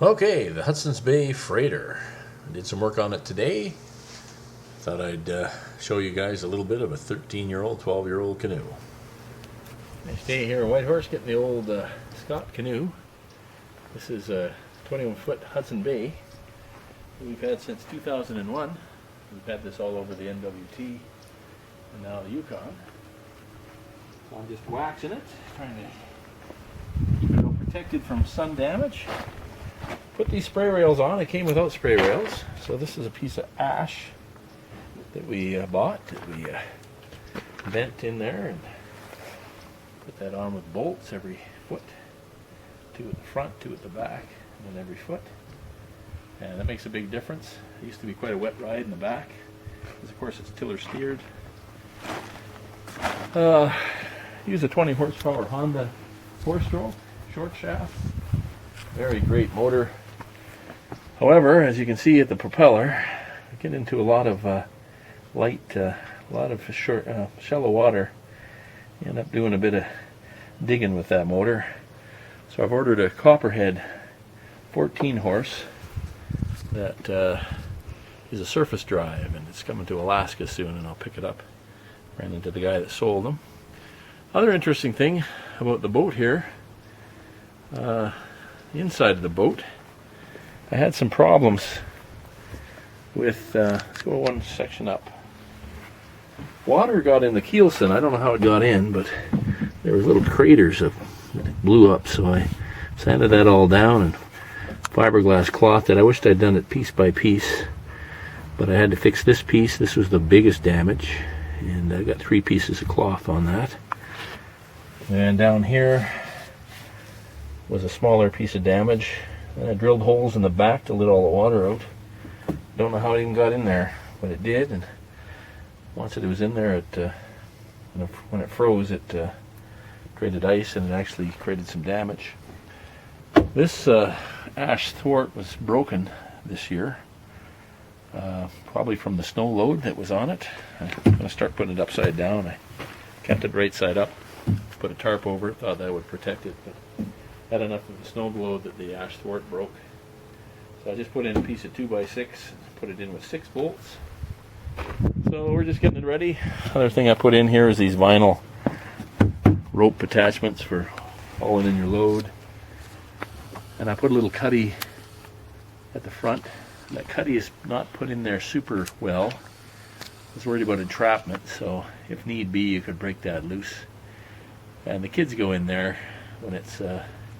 Okay, the Hudsons Bay freighter. I did some work on it today. Thought I'd show you guys a little bit of a 13-year-old, 12-year-old canoe. Nice day here in Whitehorse getting the old Scott canoe. This is a 21-foot Hudson Bay we've had since 2001. We've had this all over the NWT and now the Yukon. So I'm just waxing it, trying to keep it all protected from sun damage. Put these spray rails on. It came without spray rails. So this is a piece of ash that we bought, that we bent in there and put that on with bolts every foot. 2 at the front, 2 at the back, and then every foot. And that makes a big difference. It used to be quite a wet ride in the back, because of course it's tiller steered. Use a 20 horsepower Honda 4-stroke, short shaft. Very great motor. However, as you can see at the propeller, we get into a lot of shallow water. You end up doing a bit of digging with that motor. So I've ordered a Copperhead 14 horse that is a surface drive, and it's coming to Alaska soon, and I'll pick it up. Ran into the guy that sold them. Other interesting thing about the boat here, the inside of the boat, I had some problems with, let's go one section up. Water got in the keelson. I don't know how it got in, but there were little craters that blew up, so I sanded that all down and fiberglass clothed it. I wished I'd done it piece by piece, but I had to fix this piece. This was the biggest damage, and I got 3 pieces of cloth on that. And down here was a smaller piece of damage. And I drilled holes in the back to let all the water out. Don't know how it even got in there, but it did. And once it was in there, when it froze, it created ice, and it actually created some damage. This ash thwart was broken this year, probably from the snow load that was on it. I'm going to start putting it upside down. I kept it right side up, put a tarp over it, thought that would protect it, but had enough of the snow load that the ash thwart broke. So I just put in a piece of 2x6, put it in with 6 bolts. So we're just getting it ready. Other thing I put in here is these vinyl rope attachments for hauling in your load. And I put a little cuddy at the front. That cuddy is not put in there super well. I was worried about entrapment, so if need be, you could break that loose. And the kids go in there when it's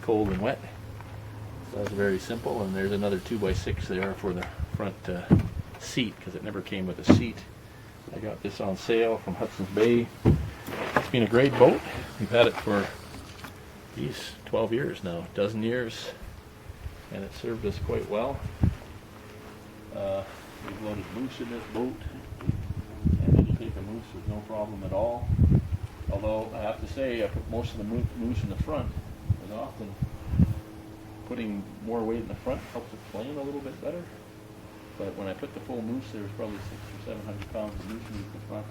cold and wet. So that's very simple. And there's another 2x6 there for the front seat, because it never came with a seat. I got this on sale from Hudsons Bay. It's been a great boat. We've had it for 12 years now, a dozen years, and it served us quite well. We've loaded moose in this boat, and it'll take a moose with no problem at all. Although I have to say, I put most of the moose in the front, and often putting more weight in the front helps it plane a little bit better. But when I put the full moose, there was probably 600 or 700 pounds of moose meat in the front.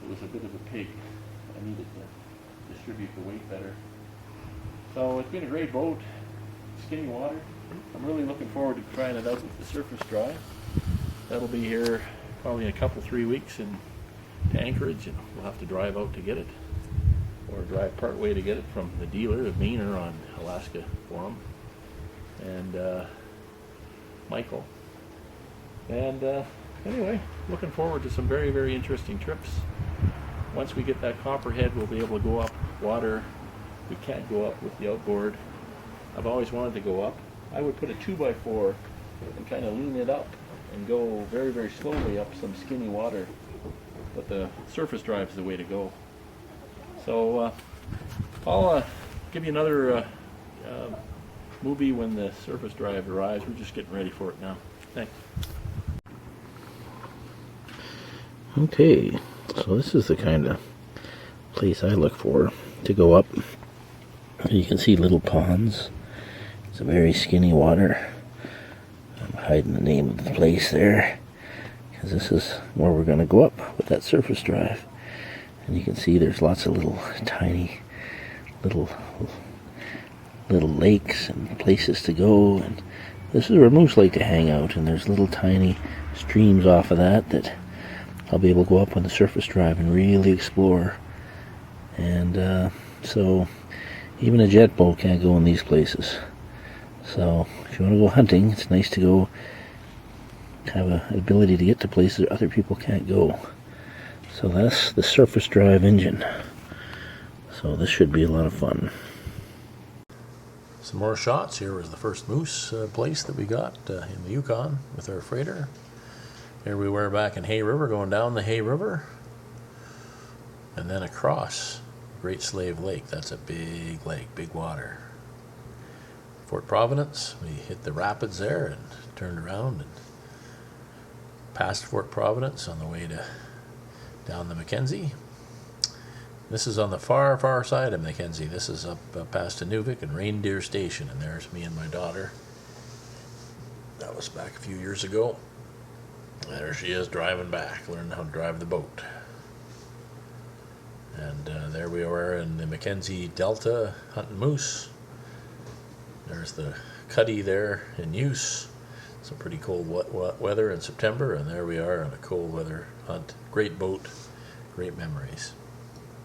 It was a bit of a pig. I needed to distribute the weight better. So it's been a great boat. Skinny water. I'm really looking forward to trying it out with the surface drive. That'll be here probably in a couple, 3 weeks in Anchorage, and we'll have to drive out to get it, or drive part way to get it from the dealer of Mainer on Alaska Forum, and Michael. And anyway, looking forward to some very, very interesting trips. Once we get that Copperhead, we'll be able to go up water we can't go up with the outboard. I've always wanted to go up. I would put a 2x4 and kind of lean it up and go very, very slowly up some skinny water. But the surface drive is the way to go. So I'll give you another movie when the surface drive arrives. We're just getting ready for it now. Thanks. Okay, so this is the kind of place I look for to go up. You can see little ponds. It's a very skinny water. I'm hiding the name of the place there, because this is where we're going to go up with that surface drive. And you can see there's lots of little tiny little lakes and places to go, and this is where moose like to hang out, and there's little tiny streams off of that I'll be able to go up on the surface drive and really explore. And so even a jet boat can't go in these places. So if you want to go hunting, it's nice to go have an ability to get to places other people can't go. So that's the surface drive engine. So this should be a lot of fun. Some more shots. Here was the first moose place that we got in the Yukon with our freighter. Here we were back in Hay River, going down the Hay River and then across Great Slave Lake. That's a big lake, big water. Fort Providence, we hit the rapids there and turned around and past Fort Providence on the way down the Mackenzie. This is on the far, far side of Mackenzie. This is up past Inuvik and Reindeer Station, and there's me and my daughter. That was back a few years ago. There she is driving back, learning how to drive the boat. And there we are in the Mackenzie Delta hunting moose. There's the cuddy there in use. Some pretty cold wet weather in September, and there we are on a cold weather hunt. Great boat, great memories.